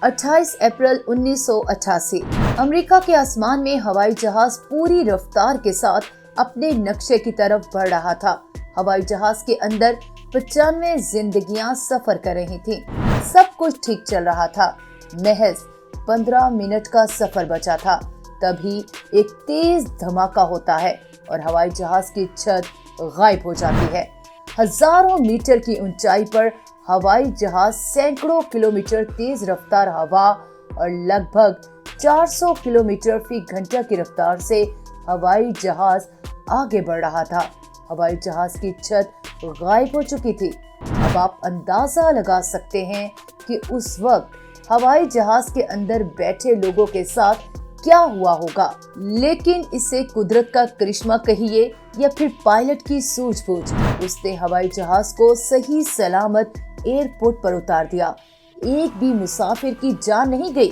28 अप्रैल 1988 America के आसमान में हवाई जहाज पूरी रफ्तार के साथ अपने नक्शे की तरफ बढ़ रहा था। हवाई जहाज के अंदर 95 जिंदगियां सफर कर रही थीं। सब कुछ ठीक चल रहा था। महज 15 मिनट का सफर बचा था, तभी एक तेज धमाका होता है और हवाई जहाज की छत गायब हो जाती है। हजारों मीटर की ऊंचाई पर हवाई जहाज सैकड़ों किलोमीटर तेज रफ्तार हवा और लगभग 400 किलोमीटर फी घंटा की रफ्तार से हवाई जहाज आगे बढ़ रहा था। हवाई जहाज की छत गायब हो चुकी थी। अब आप अंदाजा लगा सकते हैं कि उस वक्त हवाई जहाज के अंदर बैठे लोगों के साथ क्या हुआ होगा। लेकिन इसे कुदरत का करिश्मा कहिए या फिर पायलट की सूझबूझ, उसने हवाई जहाज को सही सलामत एयरपोर्ट पर उतार दिया। एक भी मुसाफिर की जान नहीं गई।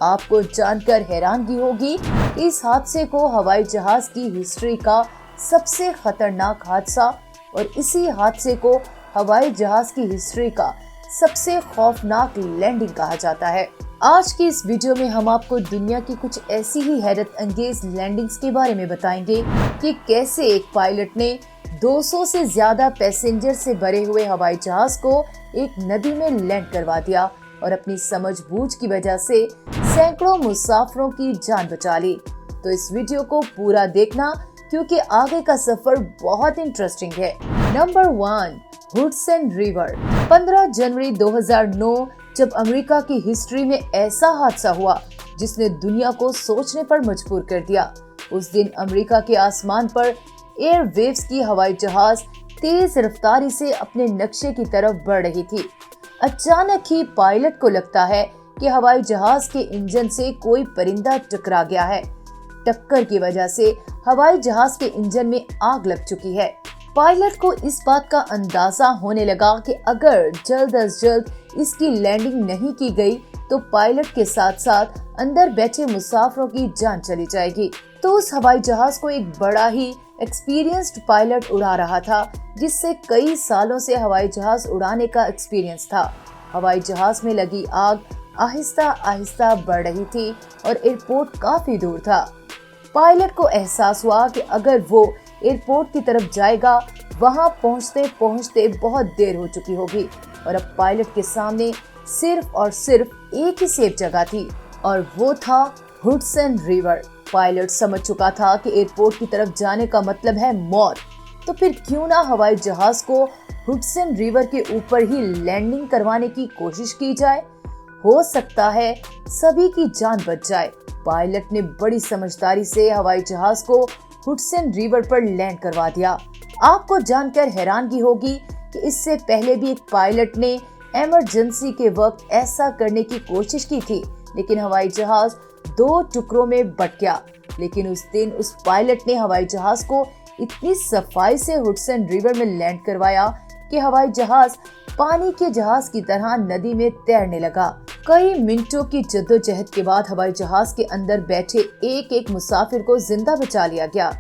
आपको जानकर हैरानगी होगी, इस हादसे को हवाई जहाज की हिस्ट्री का सबसे खतरनाक हादसा और इसी हादसे को हवाई जहाज की हिस्ट्री का सबसे खौफनाक लैंडिंग कहा जाता है। आज की इस वीडियो में हम आपको दुनिया की कुछ ऐसी ही हैरत अंगेज लैंडिंग्स के बारे में बताएंगे कि कैसे एक पायलट ने 200 से ज्यादा पैसेंजर से भरे हुए हवाई जहाज को एक नदी में लैंड करवा दिया और अपनी समझबूझ की वजह से सैकड़ों मुसाफिरों की जान बचा ली। तो इस वीडियो को पूरा देखना, क्योंकि आगे का सफर बहुत इंटरेस्टिंग है। Number 1, Hudson river. 15 जनवरी 2009 जब अमेरिका की हिस्ट्री में ऐसा हादसा हुआ जिसने दुनिया को सोचने पर मजबूर कर दिया। उस दिन अमेरिका के आसमान पर एयरवेव्स की हवाई जहाज तेज रफ्तारी से अपने नक्शे की तरफ बढ़ रही थी। अचानक ही पायलट को लगता है कि हवाई जहाज के इंजन से कोई परिंदा टकरा गया है। टक्कर की वजह से हवाई जहाज के इंजन में आग लग चुकी है। पायलट को इस बात का अंदाजा होने लगा कि अगर जल्द अज जल्द इसकी लैंडिंग नहीं की गई तो पायलट के साथ साथ अंदर बैठे मुसाफिरों की जान चली जाएगी। तो उस हवाई जहाज को एक बड़ा ही एक्सपीरियंस्ड पायलट उड़ा रहा था, जिससे कई सालों से हवाई जहाज उड़ाने का एक्सपीरियंस था। हवाई जहाज में लगी आग आहिस्ता आहिस्ता बढ़ रही थी और एयरपोर्ट काफी दूर था। पायलट को एहसास हुआ कि अगर वो एयरपोर्ट की तरफ जाएगा, वहां पहुंचते पहुंचते बहुत देर हो चुकी होगी और अब पायलट के सामने सिर्फ और सिर्फ एक ही सेफ जगह थी और वो था हुडसन रिवर। पायलट समझ चुका था कि एयरपोर्ट की तरफ जाने का मतलब है मौत, तो फिर क्यों ना हवाई जहाज को हुडसन रिवर के ऊपर ही लैंडिंग करवाने की कोशिश की जाए। हो सकता है सभी की जान बच जाए। पायलट ने बड़ी समझदारी से हवाई जहाज को हुडसन रिवर पर लैंड करवा दिया। आपको जानकर हैरानगी होगी कि इससे पहले भी एक पायलट ने इमरजेंसी के वक्त ऐसा करने की कोशिश की थी, लेकिन हवाई जहाज 2 टुकड़ों में बट गया। लेकिन उस दिन उस पायलट ने हवाई जहाज को इतनी सफाई से हुडसन रिवर में लैंड करवाया कि हवाई जहाज पानी के जहाज की तरह नदी में तैरने लगा। कई मिनटों की जद्दोजहद के बाद हवाई जहाज के अंदर बैठे एक एक मुसाफिर को जिंदा बचा लिया गया।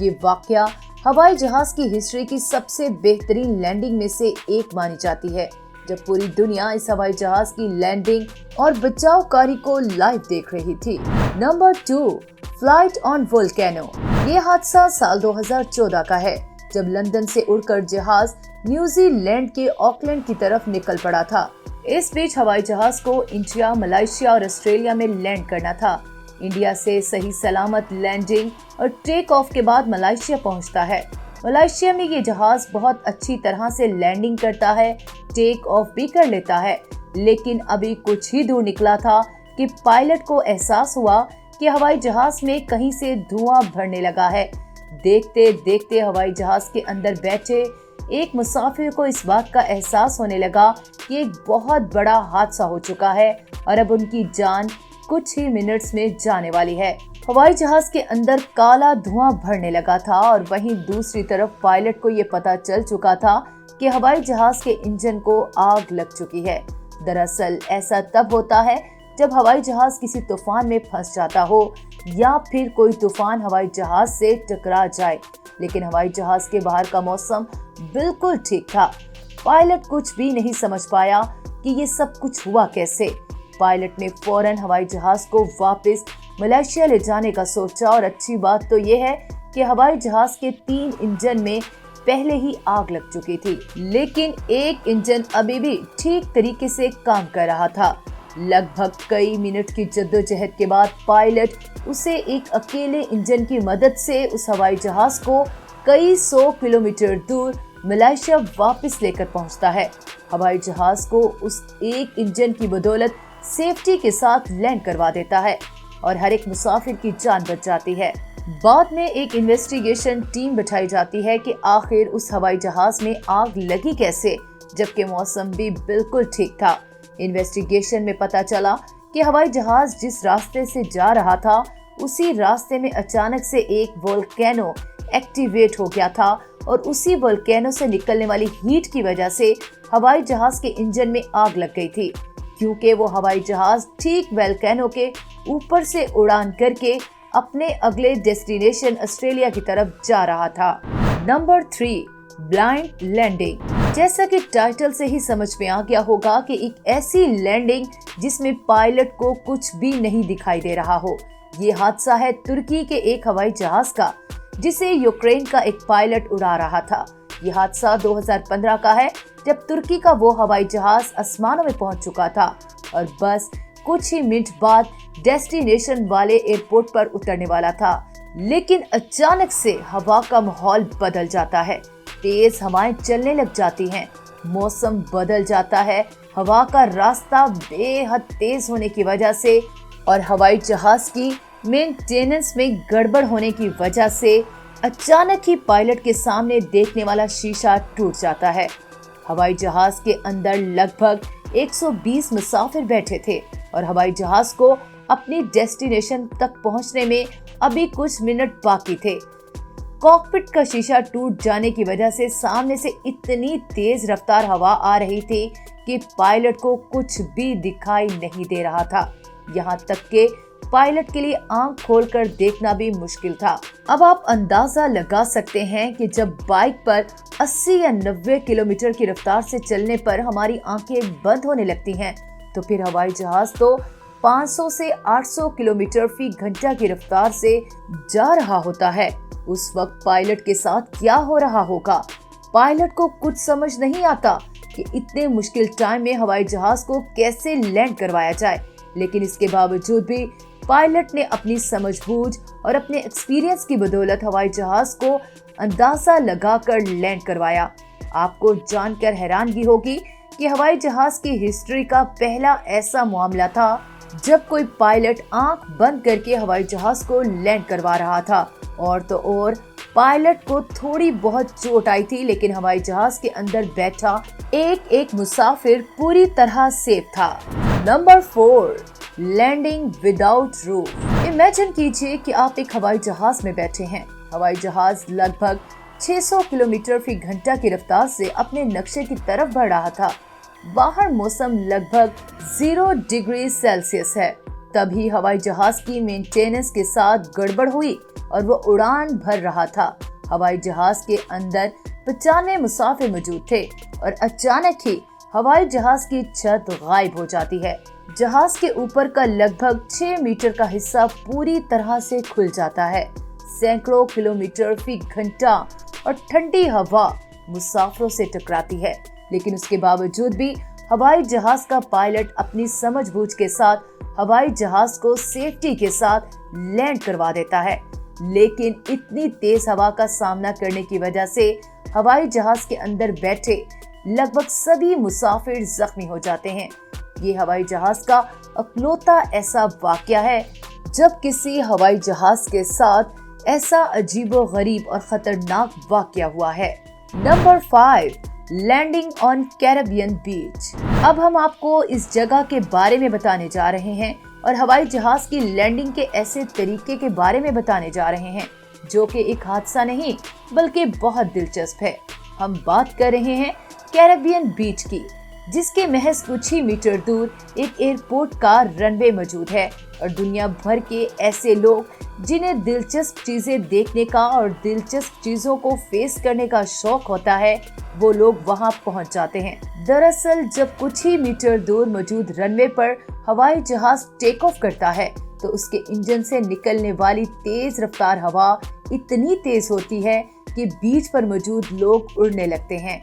ये वाकया हवाई जहाज की हिस्ट्री की सबसे बेहतरीन लैंडिंग में से एक मानी जाती है, जब पूरी दुनिया इस हवाई जहाज की लैंडिंग और बचाव कार्य को लाइव देख रही थी। Number 2, flight on volcano. ये हादसा साल 2014 का है, जब लंदन से उड़कर जहाज न्यूजीलैंड के ऑकलैंड की तरफ निकल पड़ा था। इस बीच हवाई जहाज को इंडिया, मलेशिया और ऑस्ट्रेलिया में लैंड करना था। इंडिया से सही सलामत लैंडिंग और टेक ऑफ के बाद मलेशिया पहुंचता है। मलेशिया में ये जहाज बहुत अच्छी तरह से लैंडिंग करता है, टेक ऑफ भी कर लेता है। लेकिन अभी कुछ ही दूर निकला था कि पायलट को एहसास हुआ कि हवाई जहाज में कहीं से धुआं भरने लगा है। देखते देखते हवाई जहाज के अंदर बैठे एक मुसाफिर को इस बात का एहसास होने लगा कि एक बहुत बड़ा हादसा हो चुका है और अब उनकी जान कुछ ही मिनट्स में जाने वाली है। हवाई जहाज के अंदर काला धुआं भरने लगा था और वहीं दूसरी तरफ पायलट को ये पता चल चुका था कि हवाई जहाज के इंजन को आग लग चुकी है। दरअसल ऐसा तब होता है जब हवाई जहाज किसी तूफान में फंस जाता हो या फिर कोई तूफान हवाई जहाज से टकरा जाए। लेकिन हवाई जहाज के बाहर का मौसम बिल्कुल ठीक था। पायलट कुछ भी नहीं समझ पाया कि ये सब कुछ हुआ कैसे। पायलट ने फौरन हवाई जहाज को वापस मलेशिया ले जाने का सोचा और अच्छी बात तो ये है कि हवाई जहाज के 3 इंजन में पहले ही आग लग चुकी थी, लेकिन एक इंजन अभी भी ठीक तरीके से काम कर रहा था। लगभग कई मिनट की जद्दोजहद के बाद पायलट उसे एक अकेले इंजन की मदद से उस हवाई जहाज को कई 100 किलोमीटर दूर मलेशिया वापस लेकर पहुंचता है। हवाई जहाज को उस एक इंजन की बदौलत सेफ्टी के साथ लैंड करवा देता है और हर एक मुसाफिर की जान बच जाती है। बाद में एक इन्वेस्टिगेशन टीम बिठाई जाती है कि आखिर उस हवाई जहाज में आग लगी कैसे, जबकि मौसम भी बिल्कुल ठीक था। इन्वेस्टिगेशन में पता चला कि हवाई जहाज जिस रास्ते से जा रहा था उसी रास्ते में अचानक से एक वोल्केनो एक्टिवेट हो गया था और उसी वोल्केनो से निकलने वाली हीट की वजह से हवाई जहाज के इंजन में आग लग गई थी, क्योंकि वो हवाई जहाज ठीक वोल्केनो के ऊपर से उड़ान करके अपने अगले डेस्टिनेशन ऑस्ट्रेलिया की तरफ जा रहा था। Number 3, blind landing. जैसा कि टाइटल से ही समझ में आ गया होगा कि एक ऐसी लैंडिंग जिसमें पायलट को कुछ भी नहीं दिखाई दे रहा हो। ये हादसा है तुर्की के एक हवाई जहाज का, जिसे यूक्रेन का एक पायलट उड़ा रहा था। ये हादसा 2015 का है, जब तुर्की का वो हवाई जहाज आसमानों में पहुंच चुका था और बस कुछ ही मिनट बाद डेस्टिनेशन वाले एयरपोर्ट पर उतरने वाला था। लेकिन अचानक से हवा का माहौल बदल जाता है, तेज हवाएं चलने लग जाती हैं, मौसम बदल जाता है, हवा का रास्ता बेहद तेज होने की वजह से और हवाई जहाज की मेंटेनेंस में गड़बड़ होने की वजह से अचानक ही पायलट के सामने देखने वाला शीशा टूट जाता है। हवाई जहाज के अंदर लगभग 120 मुसाफिर बैठे थे और हवाई जहाज को अपनी डेस्टिनेशन तक पहुंचने में अभी कुछ मिनट बाकी थे। कॉकपिट का शीशा टूट जाने की वजह से सामने से इतनी तेज रफ्तार हवा आ रही थी कि पायलट को कुछ भी दिखाई नहीं दे रहा था। यहाँ तक के पायलट के लिए आंख खोलकर देखना भी मुश्किल था। अब आप अंदाजा लगा सकते हैं कि जब बाइक पर 80 या 90 किलोमीटर की रफ्तार से चलने पर हमारी आंखें बंद होने लगती हैं, तो फिर हवाई जहाज तो 500 से 800 किलोमीटर फी घंटा की रफ्तार से जा रहा होता है। उस वक्त पायलट के साथ क्या हो रहा होगा? पायलट को कुछ समझ नहीं आता कि इतने मुश्किल टाइम में हवाई जहाज को कैसे लैंड करवाया जाए, लेकिन इसके बावजूद भी पायलट ने अपनी समझबूझ और अपने एक्सपीरियंस की बदौलत हवाई जहाज को अंदाजा लगाकर लैंड करवाया। आपको जानकर हैरानगी होगी कि हवाई जहाज की हिस्ट्री का पहला ऐसा मामला था जब कोई पायलट आंख बंद करके हवाई जहाज को लैंड करवा रहा था। और तो और पायलट को थोड़ी बहुत चोट आई थी, लेकिन हवाई जहाज के अंदर बैठा एक मुसाफिर पूरी तरह सेफ था। Number 4, landing without roof. Imagine कीजिए कि आप एक हवाई जहाज में बैठे हैं। हवाई जहाज लगभग 600 किलोमीटर फी घंटा की रफ्तार से अपने नक्शे की तरफ बढ़ रहा था। बाहर मौसम लगभग 0 डिग्री सेल्सियस है। तभी हवाई जहाज की मेंटेनेंस के साथ गड़बड़ हुई और वो उड़ान भर रहा था। हवाई जहाज के अंदर 95 मुसाफिर मौजूद थे और अचानक ही हवाई जहाज की छत गायब हो जाती है। जहाज के ऊपर का लगभग 6 मीटर का हिस्सा पूरी तरह से खुल जाता है। सैकड़ों किलोमीटर फी घंटा और ठंडी हवा मुसाफिरों से टकराती है, लेकिन उसके बावजूद भी हवाई जहाज का पायलट अपनी समझबूझ के साथ हवाई जहाज को सेफ्टी के साथ लैंड करवा देता है। लेकिन इतनी तेज हवा का सामना करने की वजह से हवाई जहाज के अंदर बैठे लगभग सभी मुसाफिर जख्मी हो जाते हैं। ये हवाई जहाज का अकलौता ऐसा वाकया है जब किसी हवाई जहाज के साथ ऐसा अजीबोगरीब और खतरनाक वाकया हुआ है। नंबर 5, लैंडिंग ऑन कैरेबियन बीच। अब हम आपको इस जगह के बारे में बताने जा रहे हैं और हवाई जहाज की लैंडिंग के ऐसे तरीके के बारे में बताने जा रहे हैं जो कि एक हादसा नहीं बल्कि बहुत दिलचस्प है। हम बात कर रहे हैं कैरेबियन बीच की, जिसके महज कुछ ही मीटर दूर एक एयरपोर्ट का रनवे मौजूद है और दुनिया भर के ऐसे लोग जिन्हें दिलचस्प चीजें देखने का और दिलचस्प चीजों को फेस करने का शौक होता है, वो लोग वहां पहुंच जाते हैं। दरअसल जब कुछ ही मीटर दूर मौजूद रनवे पर हवाई जहाज टेक ऑफ करता है तो उसके इंजन से निकलने वाली तेज रफ्तार हवा इतनी तेज होती है कि बीच पर मौजूद लोग उड़ने लगते हैं।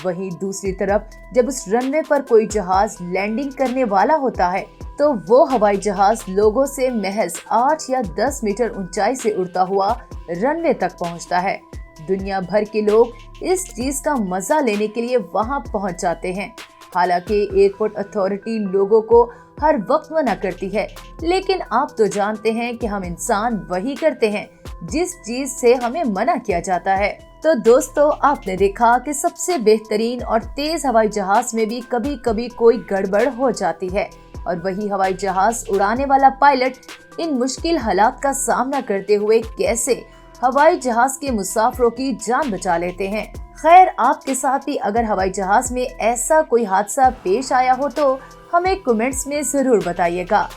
वहीं दूसरी तरफ जब उस रनवे पर कोई जहाज लैंडिंग करने वाला होता है तो वो हवाई जहाज लोगों से महज 8 या 10 मीटर ऊंचाई से उड़ता हुआ रनवे तक पहुंचता है। दुनिया भर के लोग इस चीज का मजा लेने के लिए वहां पहुंच जाते हैं। हालांकि एयरपोर्ट अथॉरिटी लोगों को हर वक्त मना करती है, लेकिन आप तो जानते हैं कि हम इंसान वही करते हैं जिस चीज से हमें मना किया जाता है। तो दोस्तों, आपने देखा कि सबसे बेहतरीन और तेज हवाई जहाज में भी कभी कभी कोई गड़बड़ हो जाती है और वही हवाई जहाज उड़ाने वाला पायलट इन मुश्किल हालात का सामना करते हुए कैसे हवाई जहाज के मुसाफिरों की जान बचा लेते हैं। खैर, आपके साथ भी अगर हवाई जहाज में ऐसा कोई हादसा पेश आया हो तो हमें कमेंट्स में जरूर बताइएगा।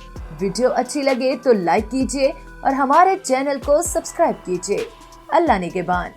वीडियो अच्छी लगे तो लाइक कीजिए और हमारे चैनल को सब्सक्राइब कीजिए। अल्लाह निगहबान।